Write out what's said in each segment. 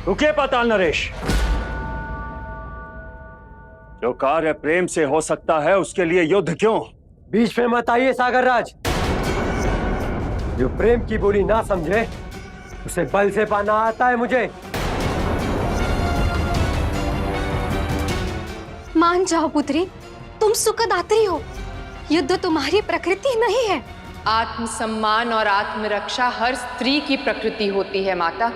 रुके पाताल नरेश। जो कार्य प्रेम से हो सकता है उसके लिए युद्ध क्यों? बीच में मत आइए सागर राज। जो प्रेम की बोली ना समझे उसे बल से पाना आता है मुझे। मान जाओ पुत्री, तुम सुखदात्री हो। युद्ध तुम्हारी प्रकृति नहीं है। आत्मसम्मान और आत्मरक्षा हर स्त्री की प्रकृति होती है माता।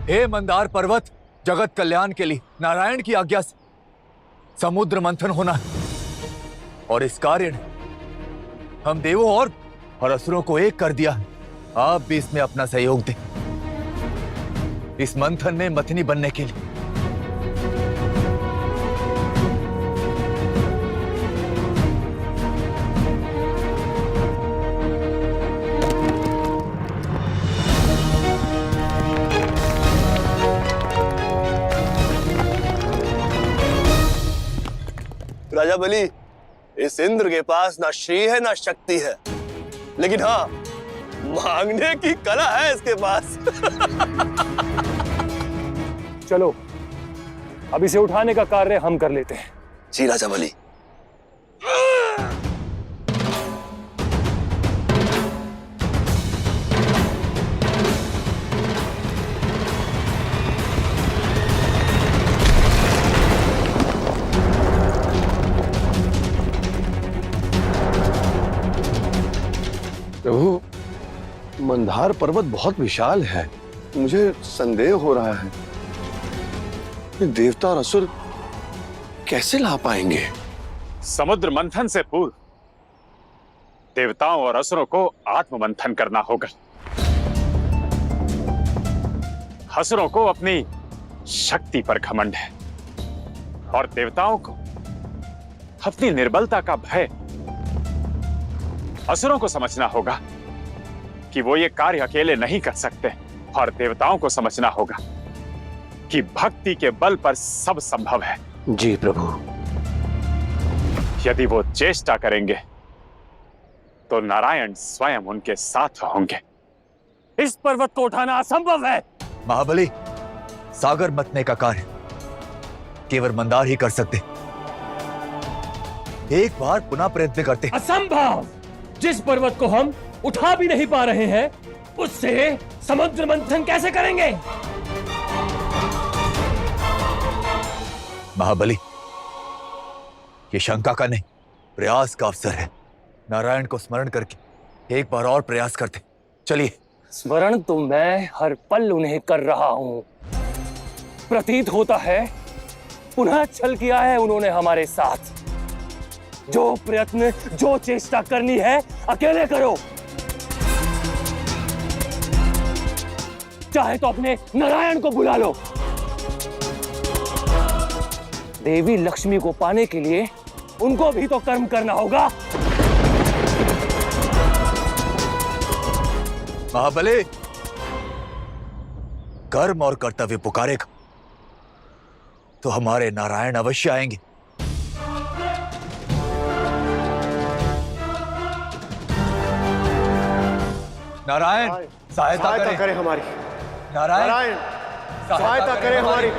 हे मंदार पर्वत, जगत कल्याण के लिए नारायण की आज्ञा से समुद्र मंथन होना है और इस कार्य ने हम देवों और असुरों को एक कर दिया है। आप भी इसमें अपना सहयोग दें, इस मंथन में मथनी बनने के लिए। राजा बलि, इस इंद्र के पास ना श्री है ना शक्ति है, लेकिन हाँ मांगने की कला है इसके पास। चलो अब इसे उठाने का कार्य हम कर लेते हैं। जी राजा बलि। प्रभु, मंदार पर्वत बहुत विशाल है। मुझे संदेह हो रहा है कि देवता और असुर कैसे ला पाएंगे। समुद्र मंथन से पूर्व देवताओं और असुरों को आत्म मंथन करना होगा। असुरों को अपनी शक्ति पर घमंड है और देवताओं को अपनी निर्बलता का भय। असुरों को समझना होगा कि वो ये कार्य अकेले नहीं कर सकते और देवताओं को समझना होगा कि भक्ति के बल पर सब संभव है। जी प्रभु। यदि वो चेष्टा करेंगे तो नारायण स्वयं उनके साथ होंगे। इस पर्वत को उठाना असंभव है। महाबली, सागर मथने का कार्य केवल मंदार ही कर सकते। एक बार पुनः प्रयत्न करते। असंभव। जिस पर्वत को हम उठा भी नहीं पा रहे हैं उससे समुद्र मंथन कैसे करेंगे? महाबली, ये शंका का नहीं, प्रयास का अवसर है। नारायण को स्मरण करके एक बार और प्रयास करते। चलिए। स्मरण तो मैं हर पल उन्हें कर रहा हूं। प्रतीत होता है पुनः छल किया है उन्होंने हमारे साथ। जो प्रयत्न, जो चेष्टा करनी है अकेले करो, चाहे तो अपने नारायण को बुला लो। देवी लक्ष्मी को पाने के लिए उनको भी तो कर्म करना होगा। महाबली, कर्म और कर्तव्य पुकारेगा तो हमारे नारायण अवश्य आएंगे। नारायण सहायता करें हमारी। नारायण सहायता करें हमारी।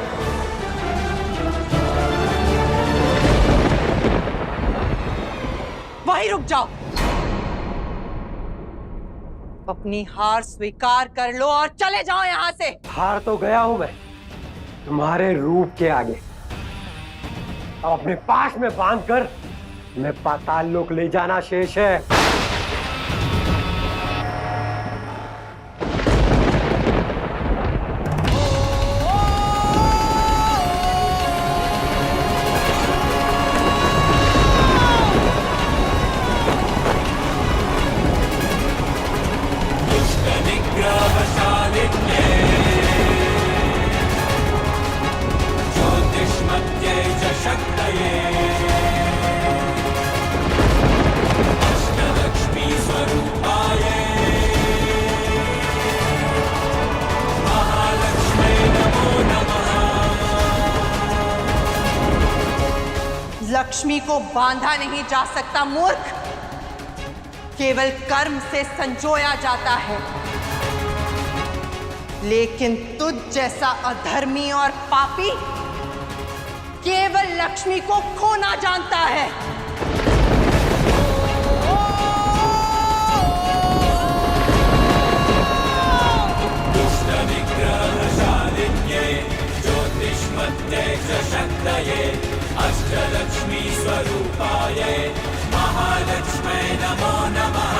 वहीं रुक जाओ। अपनी हार स्वीकार कर लो और चले जाओ यहां से। हार तो गया हूं मैं तुम्हारे रूप के आगे। अब अपने पास में बांधकर मैं पाताल लोक ले जाना शेष है। लक्ष्मी को बांधा नहीं जा सकता मूर्ख, केवल कर्म से संजोया जाता है। लेकिन तुझ जैसा अधर्मी और पापी केवल लक्ष्मी को खोना जानता है। अष्टलक्ष्मी स्वरूपाय महालक्ष्मै नमो नमः।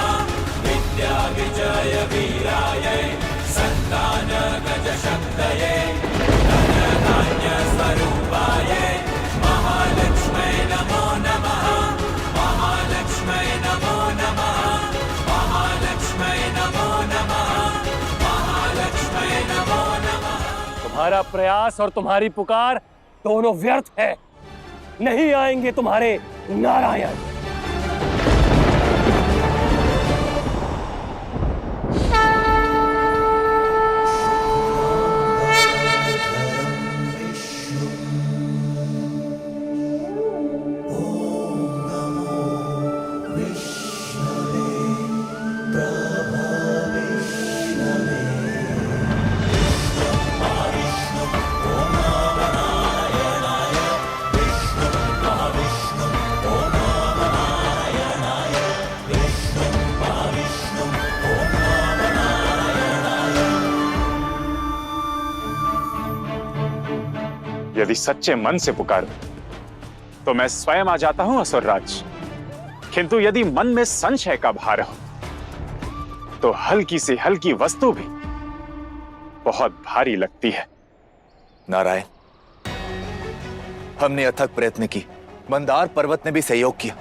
विद्या विजय वीराय संतान गज शक्तये धनधान्य स्वरूपाय महालक्ष्मै नमो नमः। महालक्ष्मै नमो नमः। महालक्ष्मै नमो नमः। महालक्ष्मै नमो नमः। तुम्हारा प्रयास और तुम्हारी पुकार दोनों व्यर्थ है। नहीं आएंगे तुम्हारे नारायण। यदि सच्चे मन से पुकारो तो मैं स्वयं आ जाता हूं असुरराज, किंतु यदि मन में संशय का भार हो तो हल्की से हल्की वस्तु भी बहुत भारी लगती है। नारायण, हमने अथक प्रयत्न की, मंदार पर्वत ने भी सहयोग किया,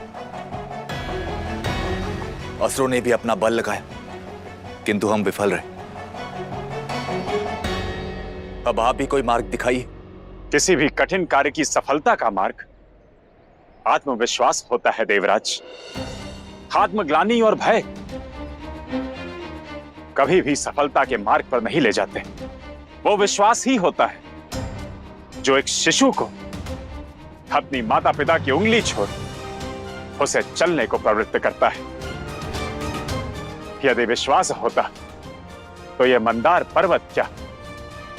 असुरों ने भी अपना बल लगाया, किंतु हम विफल रहे। अब आप भी कोई मार्ग दिखाइए। किसी भी कठिन कार्य की सफलता का मार्ग आत्मविश्वास होता है देवराज। आत्मग्लानि और भय कभी भी सफलता के मार्ग पर नहीं ले जाते। वो विश्वास ही होता है जो एक शिशु को अपनी माता पिता की उंगली छोड़ उसे चलने को प्रवृत्त करता है। यदि विश्वास होता तो यह मंदार पर्वत क्या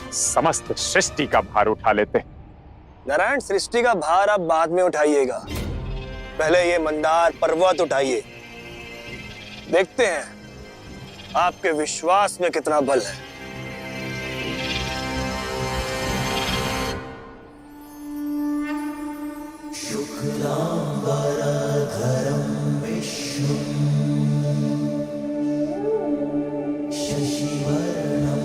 समस्त सृष्टि का भार उठा लेते। नारायण, सृष्टि का भार आप बाद में उठाइएगा, पहले ये मंदार पर्वत उठाइए। देखते हैं आपके विश्वास में कितना बल है। शुक्लांबरधरं विष्णुं शशिवर्णं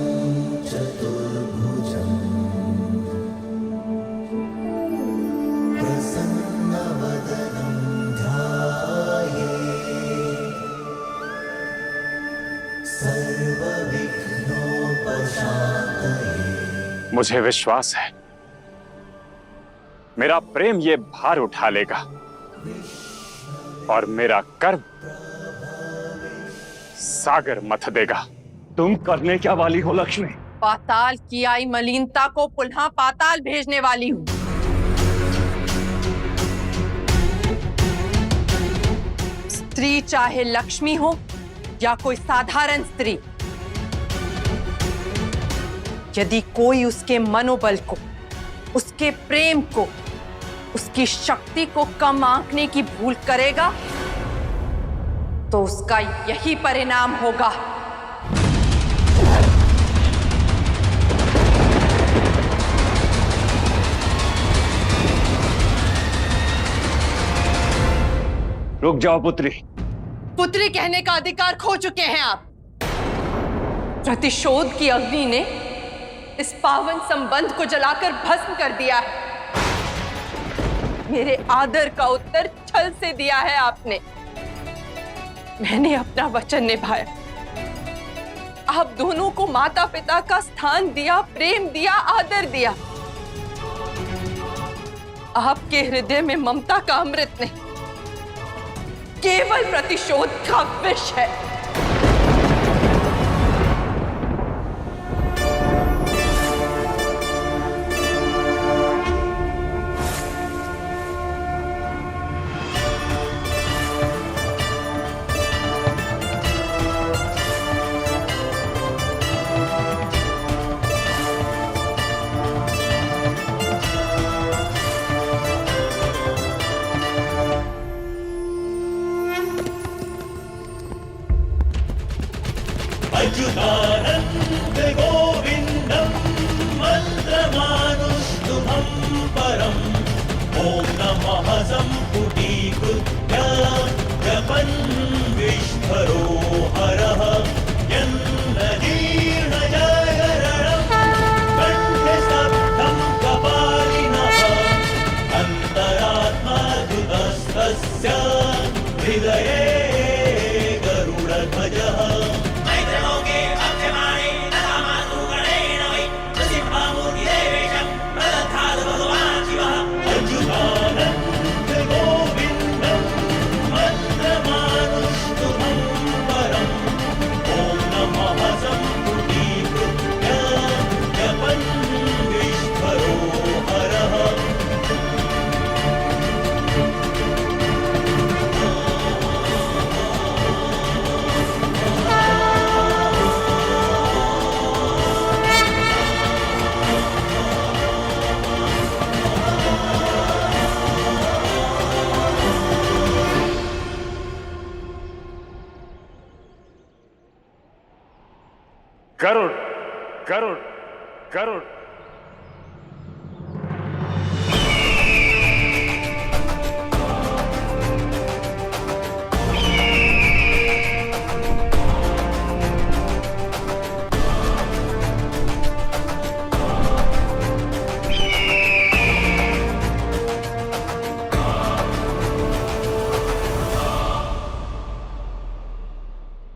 चतुर्भुजं प्रसन्नवदनं ध्यायेत् सर्वविघ्नोपशान्तये। मुझे विश्वास है मेरा प्रेम ये भार उठा लेगा और मेरा कर्म सागर मथ देगा। तुम करने क्या वाली हो लक्ष्मी? पाताल की आई मलिनता को पुनः पाताल भेजने वाली हूँ। स्त्री चाहे लक्ष्मी हो या कोई साधारण स्त्री, यदि कोई उसके मनोबल को, उसके प्रेम को, उसकी शक्ति को कम आंकने की भूल करेगा तो उसका यही परिणाम होगा। रुक जाओ पुत्री। पुत्री कहने का अधिकार खो चुके हैं आप। प्रतिशोध की अग्नि ने इस पावन संबंध को जलाकर भस्म कर दिया है। मेरे आदर का उत्तर छल से दिया है आपने। मैंने अपना वचन निभाया। आप दोनों को माता पिता का स्थान दिया, प्रेम दिया, आदर दिया। आपके हृदय में ममता का अमृत नहीं, केवल प्रतिशोध का विष है। अच्युतानन्द गोविन्दं मन्त्रमानुष्टुभं परम् ॐ नमः सम्पुटीकृत्य जपन् विश्वरो हरः यन्नजीर्णजगरणं कण्ठे स्तब्धं कपालिनः अन्तरात्मा धृतस्तस्य हृदये गरुडध्वजः मैत्रलोके अक्षमाणे तथा मातृगणेन वै नृसिंहमूर्तिदेवेशं प्रदधात भगवान् शिवः अच्युतानन्द गोविन्दं मन्त्रमानुष्टुभं परम् ॐ नमः सम्पुटीकृत्य जपन् विश्वरो हरः गरुड़ गरुड़ गरुड़।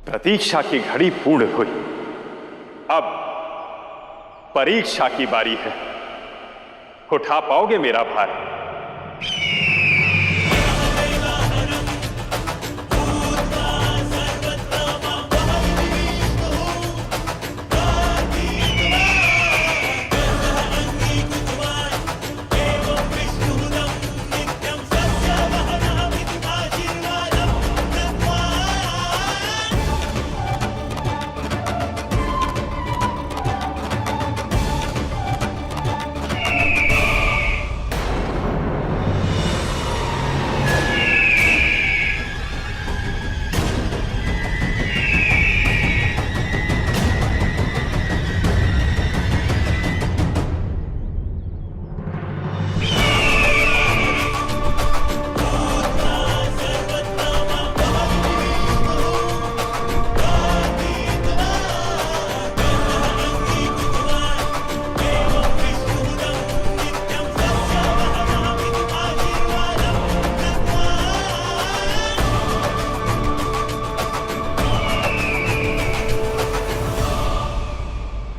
प्रतीक्षा की घड़ी पूर्ण हुई, अब परीक्षा की बारी है। उठा पाओगे मेरा भार?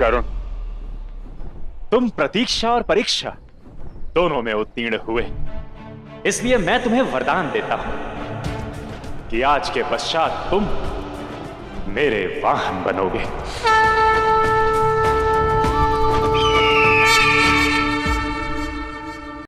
करुण, तुम प्रतीक्षा और परीक्षा दोनों में उत्तीर्ण हुए, इसलिए मैं तुम्हें वरदान देता हूं कि आज के पश्चात तुम मेरे वाहन बनोगे।